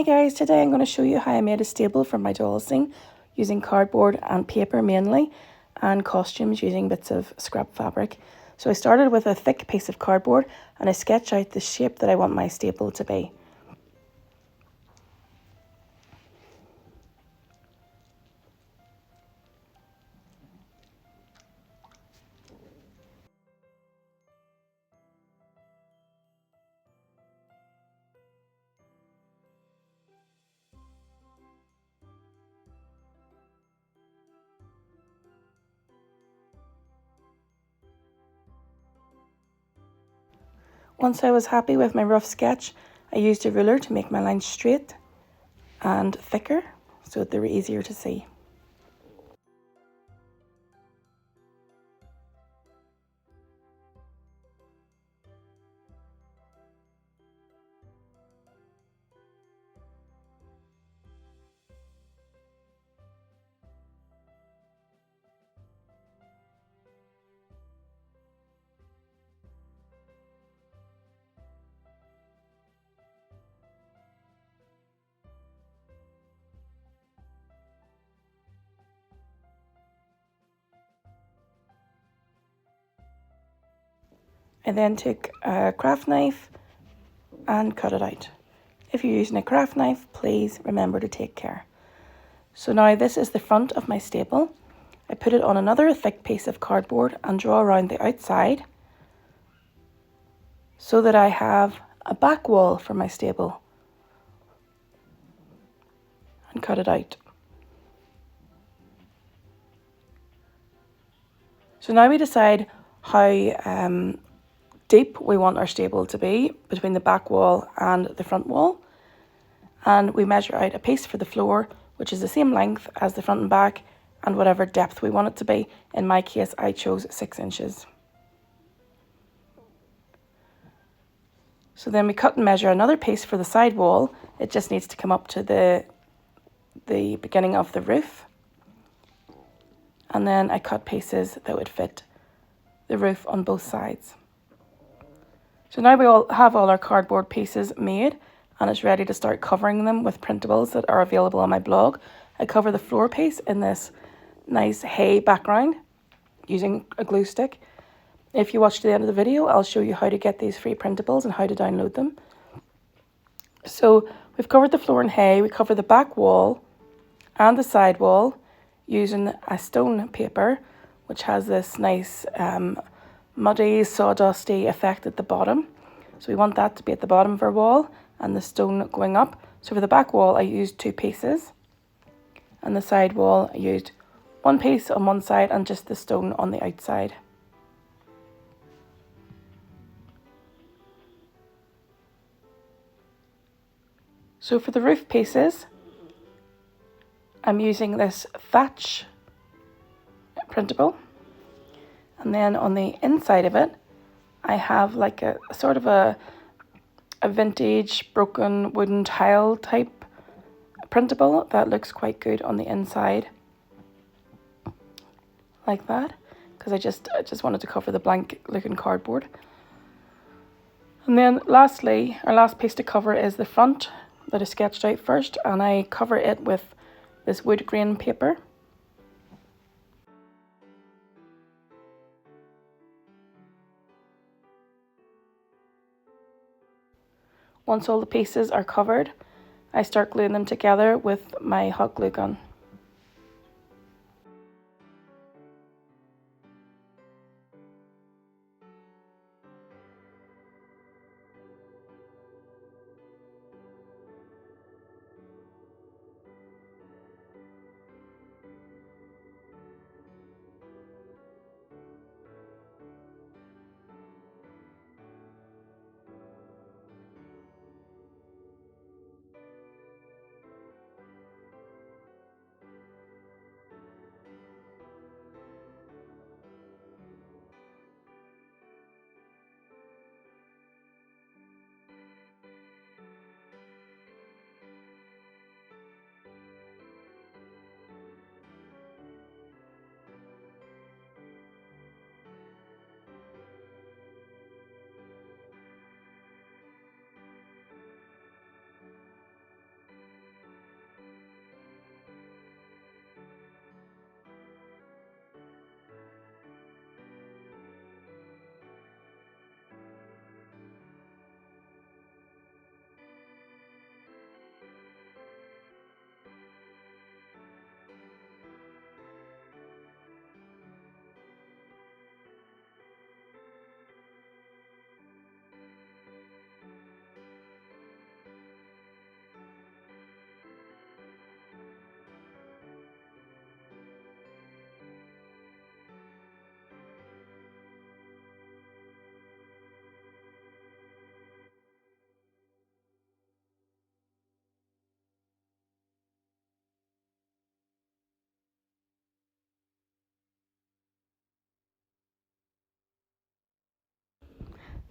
Hi guys, today I'm going to show you how I made a stable for my doll scene using cardboard and paper mainly, and costumes using bits of scrap fabric. So I started with a thick piece of cardboard and I sketched out the shape that I want my stable to be. Once I was happy with my rough sketch, I used a ruler to make my lines straight and thicker so that they were easier to see. I then took a craft knife and cut it out. If you're using a craft knife, please remember to take care. So now this is the front of my stable. I put it on another thick piece of cardboard and draw around the outside so that I have a back wall for my stable, and cut it out. So now we decide how deep we want our stable to be between the back wall and the front wall, and we measure out a piece for the floor which is the same length as the front and back and whatever depth we want it to be. In my case I chose 6 inches. So then we cut and measure another piece for the side wall. It just needs to come up to the beginning of the roof, and then I cut pieces that would fit the roof on both sides. So now we all have all our cardboard pieces made and it's ready to start covering them with printables that are available on my blog. I cover the floor piece in this nice hay background using a glue stick. If you watch to the end of the video, I'll show you how to get these free printables and how to download them. So we've covered the floor in hay, we cover the back wall and the side wall using a stone paper, which has this nice muddy, sawdusty effect at the bottom. So we want that to be at the bottom of our wall and the stone going up. So for the back wall, I used 2 pieces, and the side wall, I used 1 piece on one side and just the stone on the outside. So for the roof pieces, I'm using this thatch printable, and then on the inside of it I have like a sort of a vintage broken wooden tile type printable that looks quite good on the inside, like that, because I just wanted to cover the blank looking cardboard. And then lastly, our last piece to cover is the front that I sketched out first, and I cover it with this wood grain paper. Once all the pieces are covered, I start gluing them together with my hot glue gun.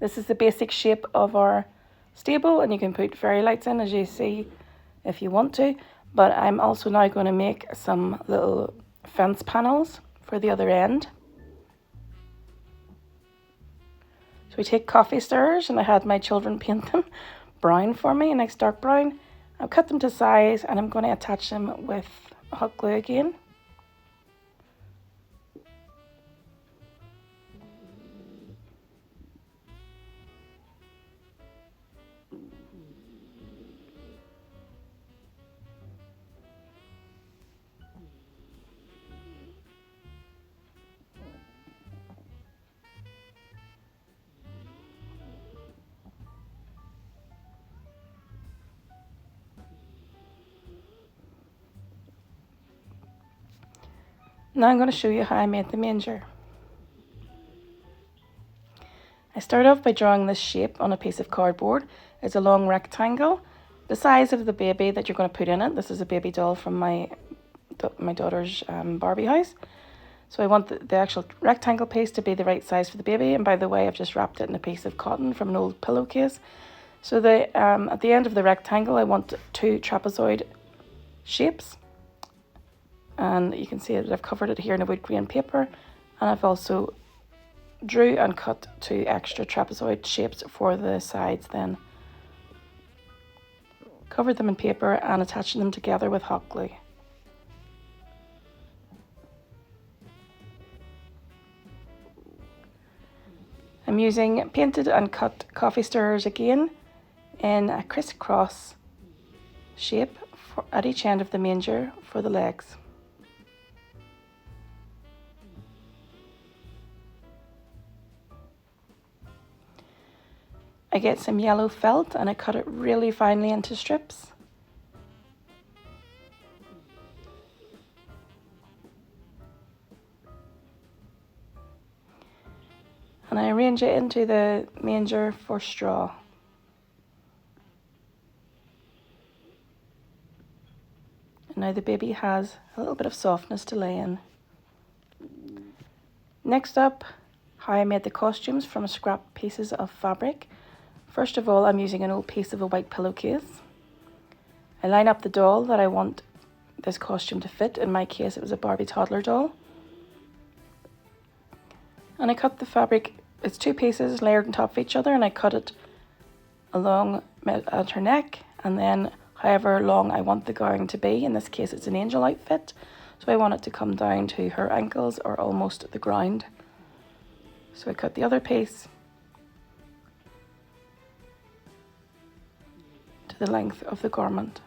This is the basic shape of our stable, and you can put fairy lights in as you see if you want to. But I'm also now going to make some little fence panels for the other end. So we take coffee stirrers, and I had my children paint them brown for me, a nice dark brown. I'll cut them to size, and I'm going to attach them with hot glue again. Now I'm going to show you how I made the manger. I start off by drawing this shape on a piece of cardboard. It's a long rectangle, the size of the baby that you're going to put in it. This is a baby doll from my daughter's Barbie house. So I want the actual rectangle piece to be the right size for the baby. And by the way, I've just wrapped it in a piece of cotton from an old pillowcase. So at the end of the rectangle, I want 2 trapezoid shapes. And you can see that I've covered it here in a wood grain paper, and I've also drew and cut 2 extra trapezoid shapes for the sides then. Covered them in paper and attaching them together with hot glue. I'm using painted and cut coffee stirrers again in a crisscross shape at each end of the manger for the legs. I get some yellow felt and I cut it really finely into strips. And I arrange it into the manger for straw. And now the baby has a little bit of softness to lay in. Next up, how I made the costumes from scrap pieces of fabric. First of all, I'm using an old piece of a white pillowcase. I line up the doll that I want this costume to fit. In my case, it was a Barbie toddler doll. And I cut the fabric, it's 2 pieces layered on top of each other, and I cut it along at her neck, and then however long I want the gown to be. In this case, it's an angel outfit, so I want it to come down to her ankles or almost the ground. So I cut the other piece to the length of the garment.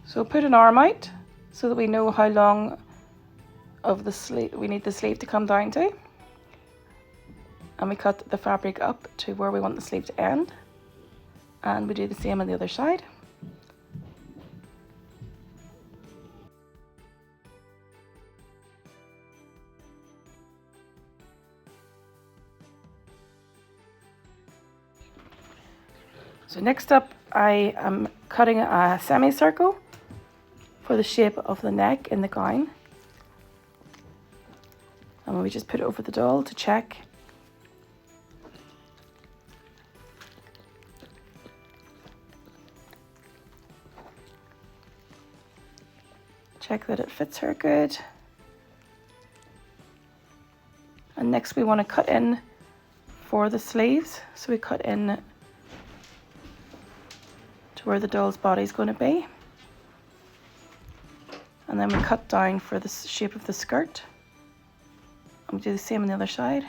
So put an arm out so that we know how long of the sleeve we need the sleeve to come down to. And we cut the fabric up to where we want the sleeve to end. And we do the same on the other side. So next up, I am cutting a semicircle for the shape of the neck in the gown. And we just put it over the doll to check. Check that it fits her good. And next we want to cut in for the sleeves. So we cut in to where the doll's body is going to be. And then we cut down for the shape of the skirt. And we do the same on the other side.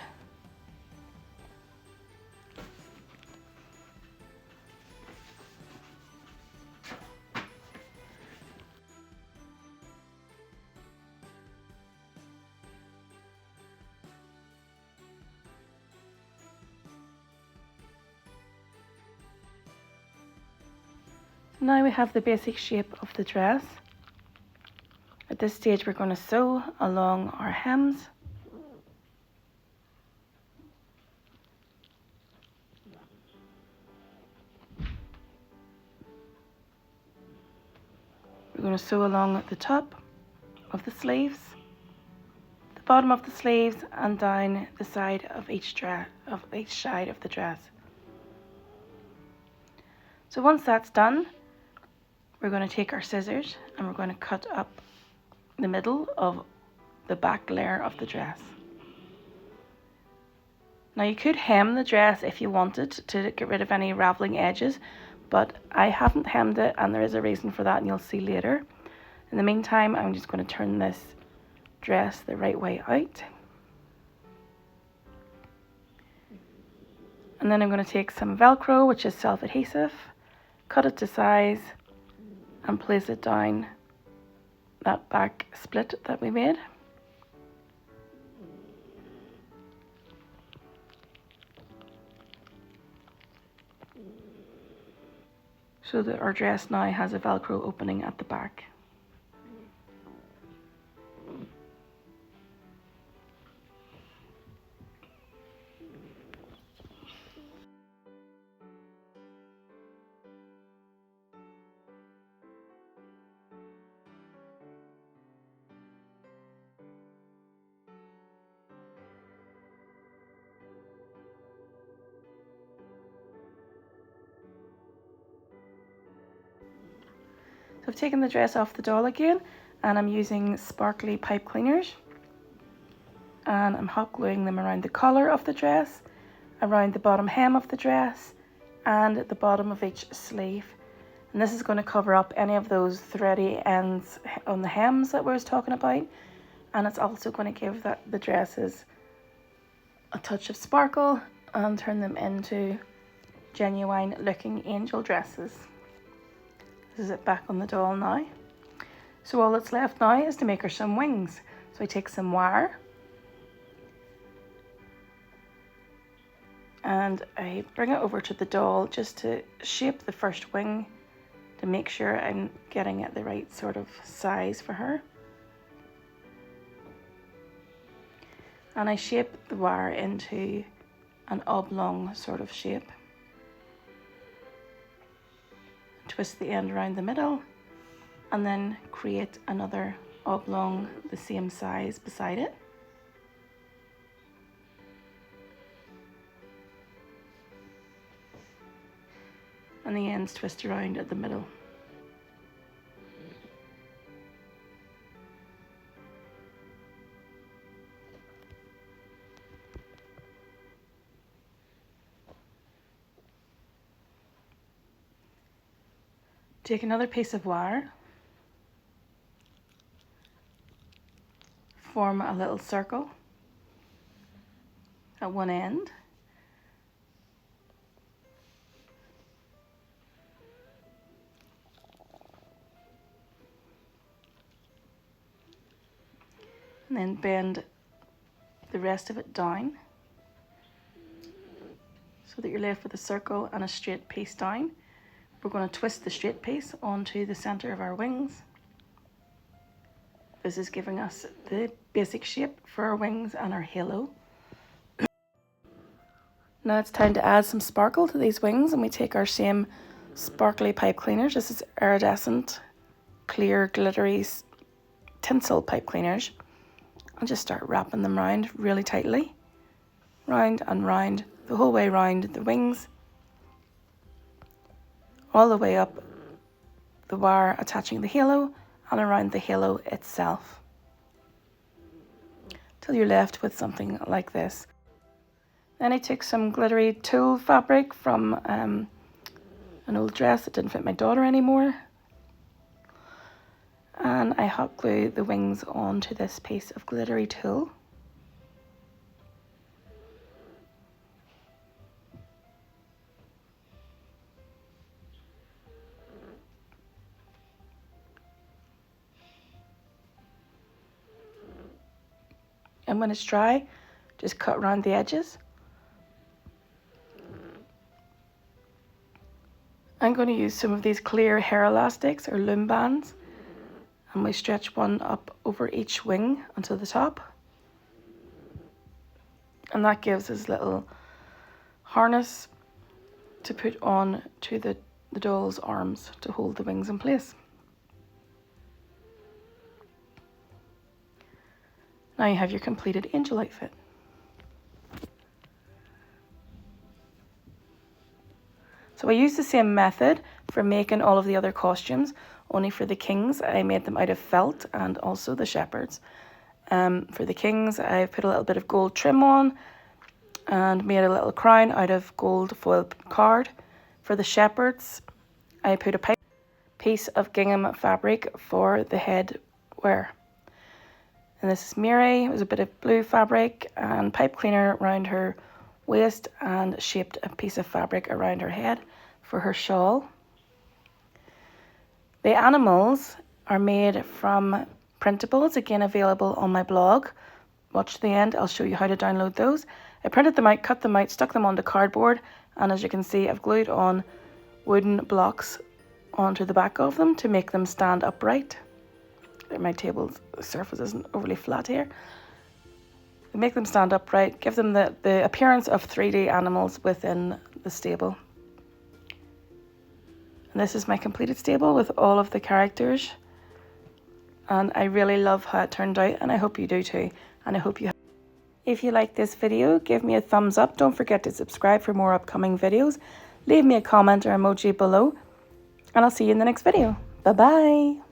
Now we have the basic shape of the dress. At this stage we're going to sew along our hems. going to sew along the top of the sleeves, the bottom of the sleeves, and down the side of each side of the dress. So once that's done, we're going to take our scissors and we're going to cut up the middle of the back layer of the dress. Now you could hem the dress if you wanted to get rid of any raveling edges, but I haven't hemmed it and there is a reason for that and you'll see later. In the meantime, I'm just going to turn this dress the right way out. And then I'm going to take some Velcro, which is self-adhesive, cut it to size and place it down that back split that we made. So that our dress now has a Velcro opening at the back. So I've taken the dress off the doll again and I'm using sparkly pipe cleaners and I'm hot gluing them around the collar of the dress, around the bottom hem of the dress and at the bottom of each sleeve. And this is going to cover up any of those thready ends on the hems that we was talking about, and it's also going to give the dresses a touch of sparkle and turn them into genuine looking angel dresses. This is it back on the doll now. So all that's left now is to make her some wings. So I take some wire and I bring it over to the doll just to shape the first wing to make sure I'm getting it the right sort of size for her. And I shape the wire into an oblong sort of shape. Twist the end around the middle and then create another oblong the same size beside it. And the ends twist around at the middle. Take another piece of wire, form a little circle at one end, and then bend the rest of it down so that you're left with a circle and a straight piece down. We're going to twist the straight piece onto the center of our wings. This is giving us the basic shape for our wings and our halo. Now it's time to add some sparkle to these wings, and we take our same sparkly pipe cleaners. This is iridescent, clear, glittery tinsel pipe cleaners. And just start wrapping them round really tightly. Round and round, the whole way round the wings. All the way up the wire attaching the halo and around the halo itself. Till you're left with something like this. Then I took some glittery tulle fabric from an old dress that didn't fit my daughter anymore. And I hot glue the wings onto this piece of glittery tulle. And when it's dry, just cut around the edges. I'm going to use some of these clear hair elastics or loom bands, and we stretch one up over each wing until the top. And that gives us a little harness to put on to the doll's arms to hold the wings in place. Now you have your completed angel outfit. So I used the same method for making all of the other costumes, only for the kings I made them out of felt and also the shepherds. For the kings I put a little bit of gold trim on and made a little crown out of gold foil card. For the shepherds I put a piece of gingham fabric for the head wear. And this is Mary. It was a bit of blue fabric and pipe cleaner around her waist and shaped a piece of fabric around her head for her shawl. The animals are made from printables, again available on my blog. Watch to the end, I'll show you how to download those. I printed them out, cut them out, stuck them onto cardboard, and as you can see I've glued on wooden blocks onto the back of them to make them stand upright. My table surface isn't overly flat here. Make them stand upright, give them the appearance of 3D animals within the stable. And this is my completed stable with all of the characters. And I really love how it turned out, and I hope you do too. And I hope you have. If you like this video, give me a thumbs up. Don't forget to subscribe for more upcoming videos. Leave me a comment or emoji below. And I'll see you in the next video. Bye-bye.